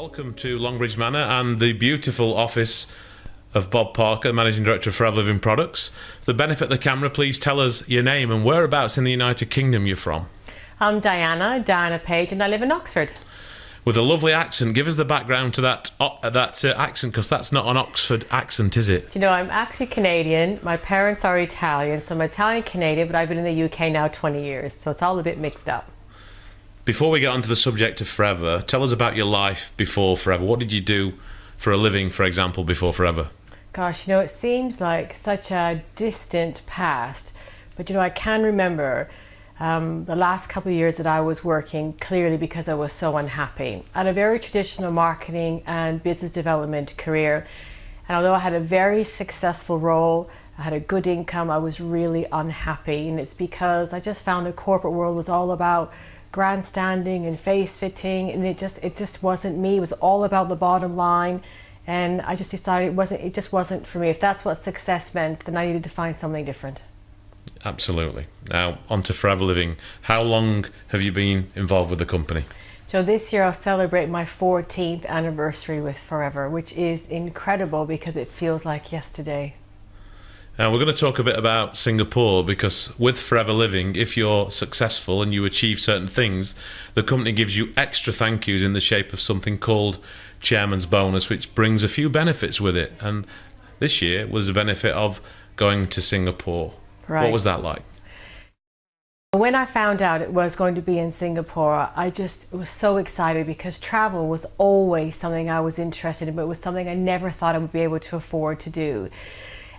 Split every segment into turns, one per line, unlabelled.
Welcome to Longbridge Manor and the beautiful office of Bob Parker, Managing Director of Forever Living Products. For the benefit of the camera, please tell us your name and whereabouts in the United Kingdom you're from.
I'm Diana Page, and I live in Oxford.
With a lovely accent. Give us the background to that accent, because that's not an Oxford accent, is it?
You know, I'm actually Canadian. My parents are Italian, so I'm Italian-Canadian, but I've been in the UK now 20 years, so it's all a bit mixed up.
Before we get onto the subject of Forever, tell us about your life before Forever. What did you do for a living, for example, before Forever?
Gosh, you know, it seems like such a distant past, but you know, I can remember the last couple of years that I was working clearly because I was so unhappy. I had a very traditional marketing and business development career, and although I had a very successful role, I had a good income, I was really unhappy, and it's because I just found the corporate world was all about grandstanding and face fitting, and it just wasn't me. It was all about the bottom line, and I just decided it just wasn't for me. If that's what success meant, then I needed to find something different.
Absolutely. Now, on to Forever Living. How long have you been involved with the company?
So this year I'll celebrate my 14th anniversary with Forever, which is incredible because it feels like yesterday.
Now, we're going to talk a bit about Singapore, because with Forever Living, if you're successful and you achieve certain things, the company gives you extra thank yous in the shape of something called Chairman's Bonus, which brings a few benefits with it. And this year was a benefit of going to Singapore.
Right.
What was that like?
When I found out it was going to be in Singapore, I just was so excited because travel was always something I was interested in, but it was something I never thought I would be able to afford to do.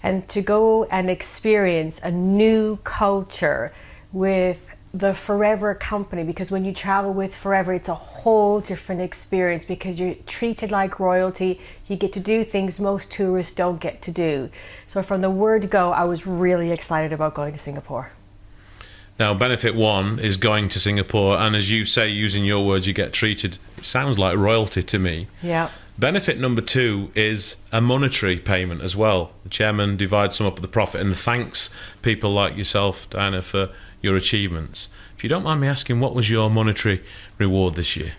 And to go and experience a new culture with the Forever company, because when you travel with Forever, it's a whole different experience because you're treated like royalty. You get to do things most tourists don't get to do. So from the word go, I was really excited about going to Singapore.
Now, benefit one is going to Singapore, and as you say, using your words, you get treated, it sounds like royalty to me.
Yeah.
Benefit number two is a monetary payment as well. The chairman divides some up of the profit and thanks people like yourself, Diana, for your achievements. If you don't mind me asking, what was your monetary reward this year?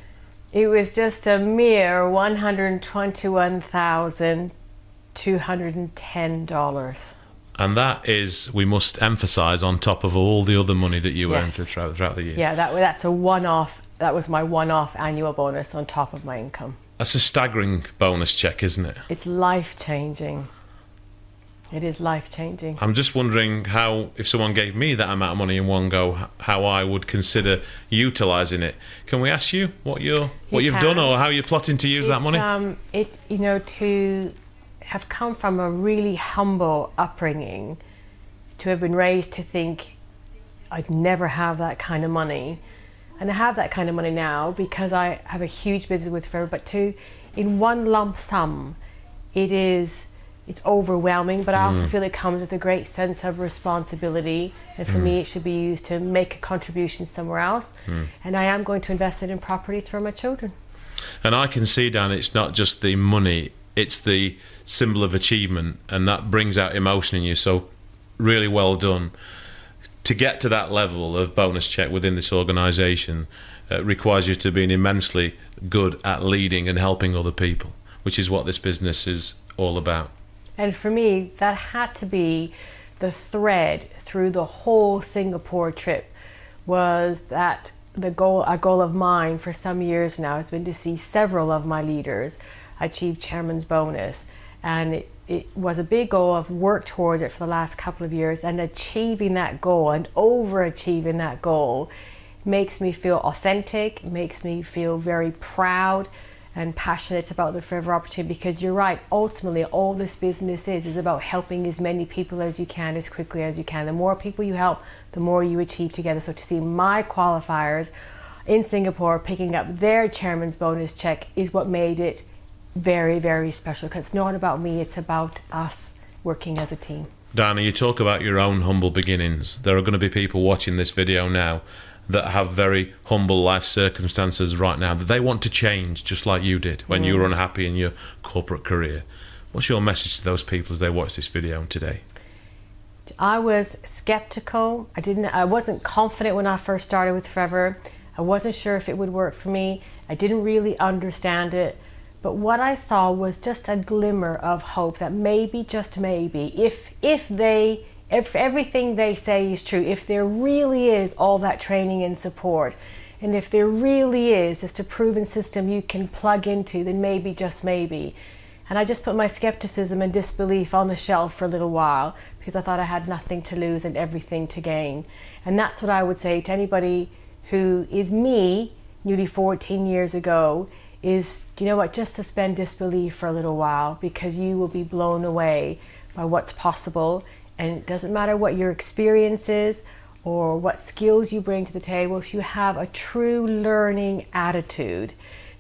It was just a mere $121,210.
And that is, we must emphasise, on top of all the other money that you earned throughout the year.
Yeah, that's a one-off. That was my one-off annual bonus on top of my income.
That's a staggering bonus check, isn't it?
It's life-changing. It is life-changing.
I'm just wondering how, if someone gave me that amount of money in one go, how I would consider utilising it. Can we ask you what you've done, or how you're plotting to use that money?
You know, to have come from a really humble upbringing, to have been raised to think I'd never have that kind of money. And I have that kind of money now because I have a huge business with Forever, but in one lump sum, it's overwhelming, but I also feel it comes with a great sense of responsibility, and for me it should be used to make a contribution somewhere else, and I am going to invest it in properties for my children.
And I can see, Dan, it's not just the money, it's the symbol of achievement, and that brings out emotion in you, so really well done. To get to that level of bonus check within this organisation requires you to be immensely good at leading and helping other people, which is what this business is all about.
And for me, that had to be the thread through the whole Singapore trip, was that a goal of mine for some years now has been to see several of my leaders achieve Chairman's Bonus. And it was a big goal. I've worked towards it for the last couple of years, and achieving that goal and overachieving that goal makes me feel authentic, makes me feel very proud and passionate about the Forever opportunity, because you're right, ultimately all this business is about helping as many people as you can, as quickly as you can. The more people you help, the more you achieve together. So to see my qualifiers in Singapore picking up their Chairman's Bonus check is what made it very, very special, because it's not about me, it's about us working as a team.
Diana, you talk about your own humble beginnings. There are going to be people watching this video now that have very humble life circumstances right now that they want to change, just like you did when you were unhappy in your corporate career. What's your message to those people as they watch this video today?
I was skeptical. I wasn't confident when I first started with Forever. I wasn't sure if it would work for me. I didn't really understand it. But what I saw was just a glimmer of hope that maybe, just maybe, if everything they say is true, if there really is all that training and support, and if there really is just a proven system you can plug into, then maybe, just maybe. And I just put my skepticism and disbelief on the shelf for a little while because I thought I had nothing to lose and everything to gain. And that's what I would say to anybody who is me, nearly 14 years ago, is, you know what, just suspend disbelief for a little while, because you will be blown away by what's possible. And it doesn't matter what your experience is or what skills you bring to the table. If you have a true learning attitude,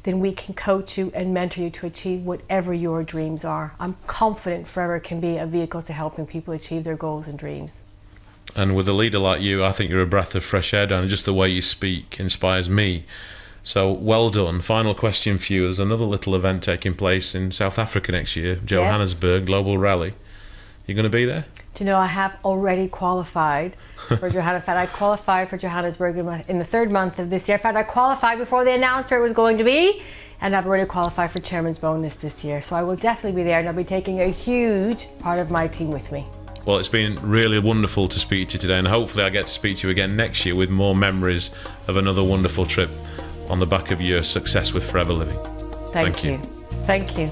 then we can coach you and mentor you to achieve whatever your dreams are. I'm confident Forever can be a vehicle to helping people achieve their goals and dreams.
And with a leader like you, I think you're a breath of fresh air, Dan. Just the way you speak inspires me. So well done. Final question for you. There's another little event taking place in South Africa next year, Johannesburg Global Rally. You going to be there?
Do you know, I have already qualified for Johannesburg. I qualified for Johannesburg in the third month of this year. In fact, I qualified before they announced where it was going to be, and I've already qualified for Chairman's Bonus this year. So I will definitely be there, and I'll be taking a huge part of my team with me.
Well, it's been really wonderful to speak to you today, and hopefully I get to speak to you again next year with more memories of another wonderful trip on the back of your success with Forever Living.
Thank you. Thank you.